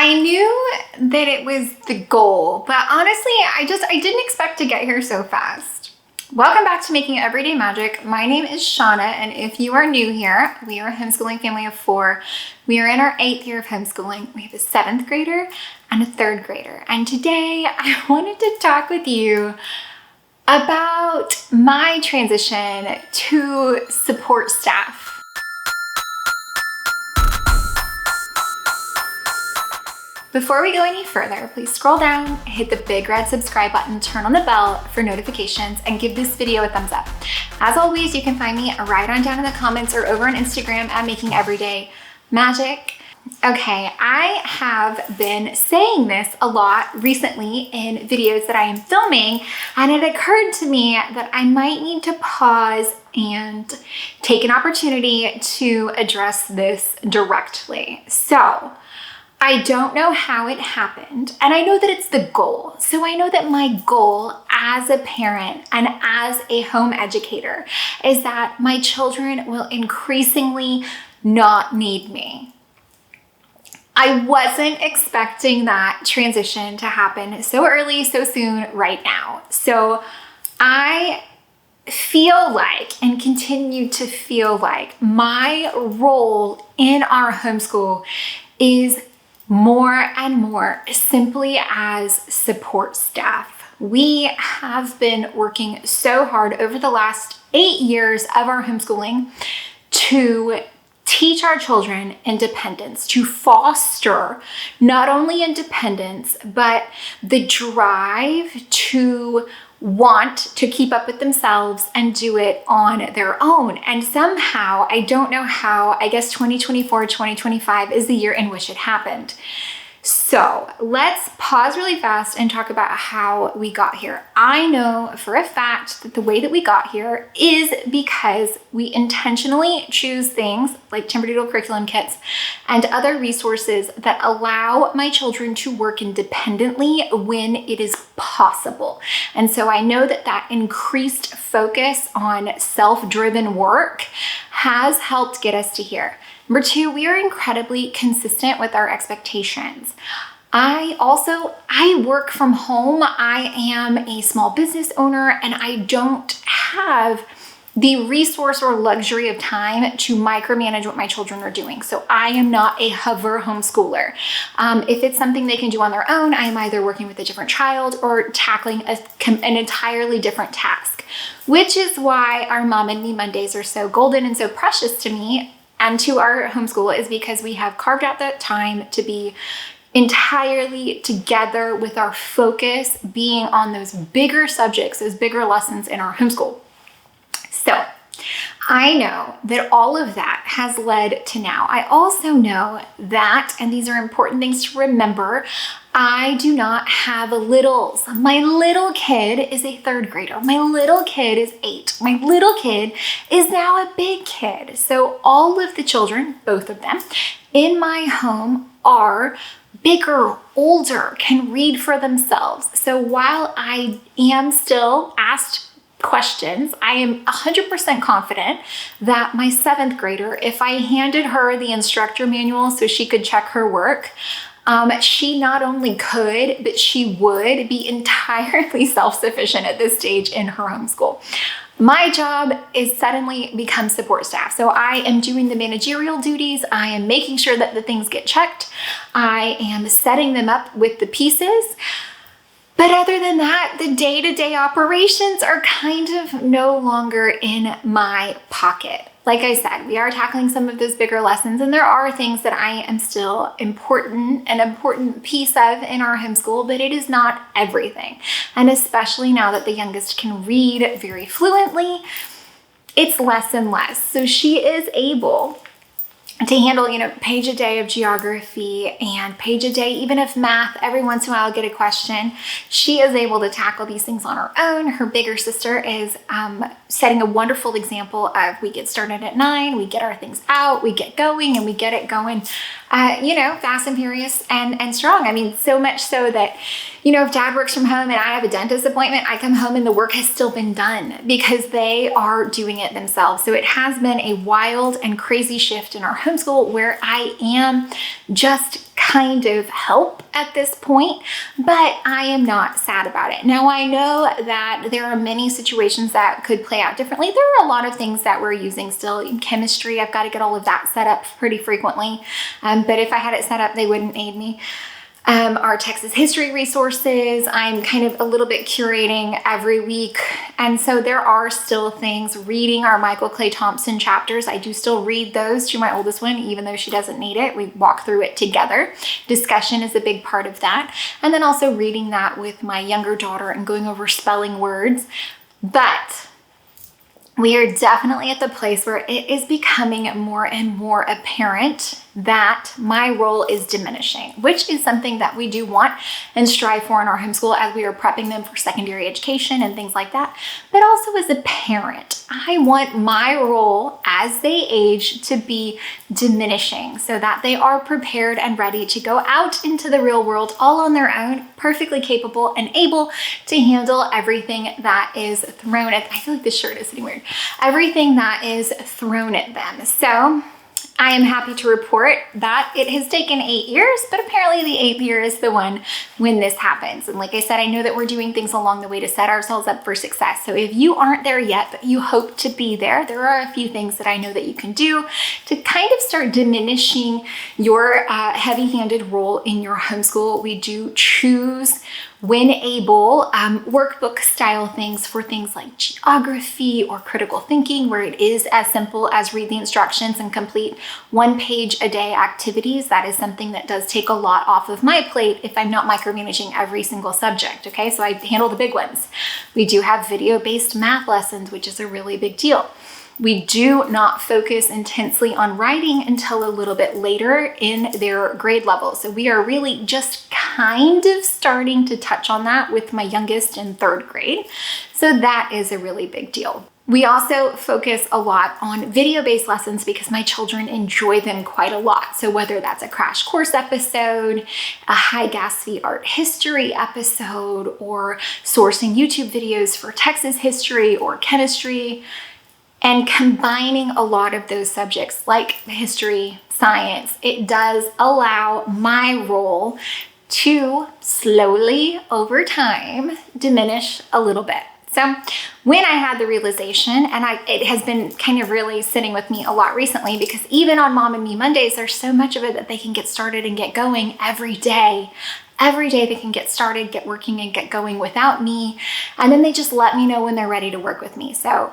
I knew that it was the goal, but honestly, I didn't expect to get here so fast. Welcome back to Making Everyday Magic. My name is Shanna, and if you are new here, we are a homeschooling family of 4. We are in our 8th year of homeschooling. We have a 7th grader and a 3rd grader. And today I wanted to talk with you about my transition to support staff. Before we go any further, please scroll down, hit the big red subscribe button, turn on the bell for notifications, and give this video a thumbs up. As always, you can find me right on down in the comments or over on Instagram at Making Everyday Magic. Okay, I have been saying this a lot recently in videos that I am filming, and it occurred to me that I might need to pause and take an opportunity to address this directly. So, I don't know how it happened, and I know that it's the goal. So I know that my goal as a parent and as a home educator is that my children will increasingly not need me. I wasn't expecting that transition to happen so early, so soon, right now. So I feel like and continue to feel like my role in our homeschool is more and more simply as support staff. We have been working so hard over the last 8 years of our homeschooling to teach our children independence, to foster not only independence, but the drive to want to keep up with themselves and do it on their own. And somehow, I don't know how, I guess 2024, 2025 is the year in which it happened. So let's pause really fast and talk about how we got here. I know for a fact that the way that we got here is because we intentionally choose things like Timberdoodle curriculum kits and other resources that allow my children to work independently when it is possible. And so I know that that increased focus on self-driven work has helped get us to here. Number 2, we are incredibly consistent with our expectations. I work from home. I am a small business owner, and I don't have the resource or luxury of time to micromanage what my children are doing. So I am not a hover homeschooler. If it's something they can do on their own, I am either working with a different child or tackling an entirely different task, which is why our Mom and Me Mondays are so golden and so precious to me and to our homeschool, is because we have carved out that time to be entirely together with our focus being on those bigger subjects, those bigger lessons in our homeschool. So I know that all of that has led to now. I also know that, and these are important things to remember, I do not have littles. My little kid is a 3rd grader. My little kid is 8. My little kid is now a big kid. So all of the children, both of them, in my home are bigger, older, can read for themselves. So while I am still asked questions, I am 100% confident that my 7th grader, if I handed her the instructor manual so she could check her work, she not only could, but she would be entirely self-sufficient at this stage in her homeschool. My job is suddenly become support staff. So I am doing the managerial duties. I am making sure that the things get checked. I am setting them up with the pieces. But other than that, the day-to-day operations are kind of no longer in my pocket. Like I said, we are tackling some of those bigger lessons, and there are things that I am still an important piece of in our homeschool, but it is not everything. And especially now that the youngest can read very fluently, it's less and less. So she is able to handle, page a day of geography and page a day even of math. Every once in a while I'll get a question. She is able to tackle these things on her own. Her bigger sister is setting a wonderful example of, we get started at 9, we get our things out, we get going, and we get it going, fast and furious and strong. I mean, so much so that, if Dad works from home and I have a dentist appointment, I come home and the work has still been done because they are doing it themselves. So it has been a wild and crazy shift in our homeschool where I am just kind of help at this point, but I am not sad about it. Now, I know that there are many situations that could play out differently. There are a lot of things that we're using still. In chemistry, I've got to get all of that set up pretty frequently, but if I had it set up, they wouldn't aid me. Our Texas history resources, I'm kind of a little bit curating every week. And so there are still things, reading our Michael Clay Thompson chapters. I do still read those to my oldest one, even though she doesn't need it. We walk through it together. Discussion is a big part of that. And then also reading that with my younger daughter and going over spelling words. But we are definitely at the place where it is becoming more and more apparent that my role is diminishing, which is something that we do want and strive for in our homeschool as we are prepping them for secondary education and things like that. But also as a parent, I want my role as they age to be diminishing so that they are prepared and ready to go out into the real world all on their own, perfectly capable and able to handle everything that is thrown at, I feel like this shirt is sitting weird, everything that is thrown at them. So I am happy to report that it has taken 8 years, but apparently the 8th year is the one when this happens. And like I said, I know that we're doing things along the way to set ourselves up for success. So if you aren't there yet, but you hope to be there, there are a few things that I know that you can do to kind of start diminishing your heavy-handed role in your homeschool. We do choose, when able, workbook style things for things like geography or critical thinking, where it is as simple as read the instructions and complete 1 page a day activities. That is something that does take a lot off of my plate if I'm not micromanaging every single subject, okay? So I handle the big ones. We do have video-based math lessons, which is a really big deal. We do not focus intensely on writing until a little bit later in their grade level. So we are really just kind of starting to touch on that with my youngest in 3rd grade. So that is a really big deal. We also focus a lot on video-based lessons because my children enjoy them quite a lot. So whether that's a crash course episode, a high gas fee art history episode, or sourcing YouTube videos for Texas history or chemistry, and combining a lot of those subjects like history, science, it does allow my role to slowly, over time, diminish a little bit. So when I had the realization, and it has been kind of really sitting with me a lot recently, because even on Mom and Me Mondays, there's so much of it that they can get started and get going every day. Every day they can get started, get working, and get going without me. And then they just let me know when they're ready to work with me. So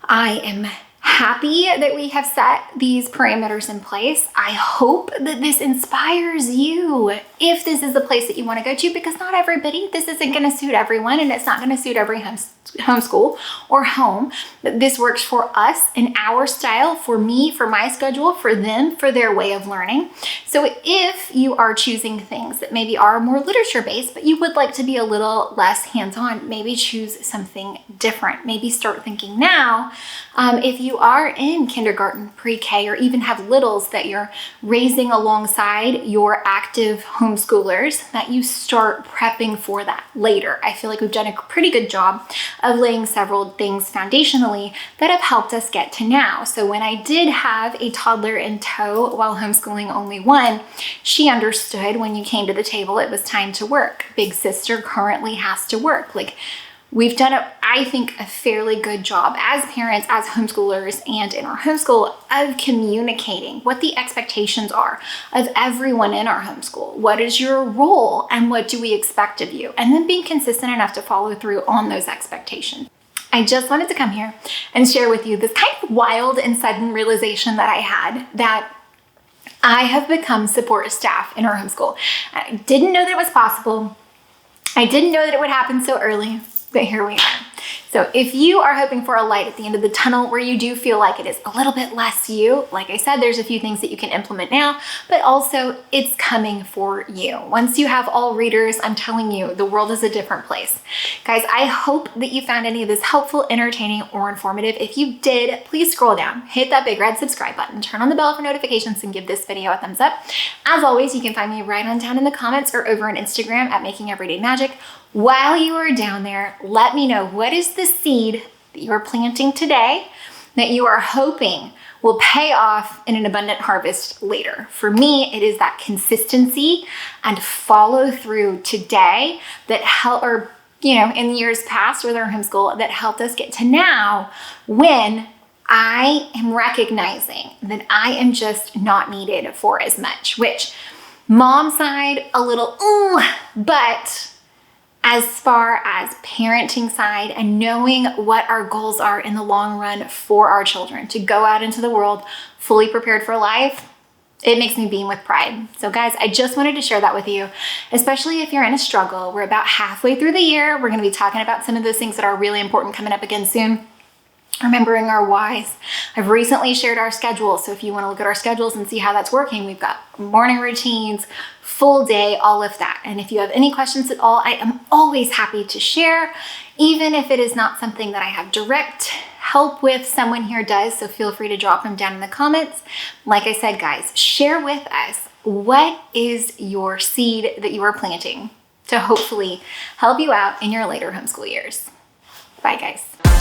I am happy that we have set these parameters in place. I hope that this inspires you if this is the place that you want to go to, because not everybody, this isn't going to suit everyone, and it's not going to suit every homeschool or home. This works for us in our style, for me, for my schedule, for them, for their way of learning. So if you are choosing things that maybe are more literature based, but you would like to be a little less hands-on, maybe choose something different. Maybe start thinking now, if you are in kindergarten, pre-K, or even have littles that you're raising alongside your active homeschoolers, that you start prepping for that later. I feel like we've done a pretty good job of laying several things foundationally that have helped us get to now. So when I did have a toddler in tow while homeschooling only one, she understood when you came to the table, it was time to work. Big sister currently has to work. Like, we've done, I think, a fairly good job as parents, as homeschoolers, and in our homeschool of communicating what the expectations are of everyone in our homeschool. What is your role and what do we expect of you? And then being consistent enough to follow through on those expectations. I just wanted to come here and share with you this kind of wild and sudden realization that I had, that I have become support staff in our homeschool. I didn't know that it was possible. I didn't know that it would happen so early. But here we are. So if you are hoping for a light at the end of the tunnel where you do feel like it is a little bit less you, like I said, there's a few things that you can implement now, but also it's coming for you. Once you have all readers, I'm telling you, the world is a different place. Guys, I hope that you found any of this helpful, entertaining, or informative. If you did, please scroll down, hit that big red subscribe button, turn on the bell for notifications, and give this video a thumbs up. As always, you can find me right on down in the comments or over on Instagram at Making Everyday Magic. While you are down there, let me know, what is the seed that you are planting today that you are hoping will pay off in an abundant harvest later. For me, it is that consistency and follow through today that in years past with our homeschool that helped us get to now, when I am recognizing that I am just not needed for as much, which mom side, a little, but as far as parenting side and knowing what our goals are in the long run for our children, to go out into the world fully prepared for life, it makes me beam with pride. So guys, I just wanted to share that with you, especially if you're in a struggle. We're about halfway through the year. We're going to be talking about some of those things that are really important coming up again soon. Remembering our whys. I've recently shared our schedule, so if you want to look at our schedules and see how that's working, we've got morning routines, full day, all of that. And if you have any questions at all, I am always happy to share, even if it is not something that I have direct help with. Someone here does, so feel free to drop them down in the comments. Like I said, guys, share with us, what is your seed that you are planting to hopefully help you out in your later homeschool years. Bye, guys.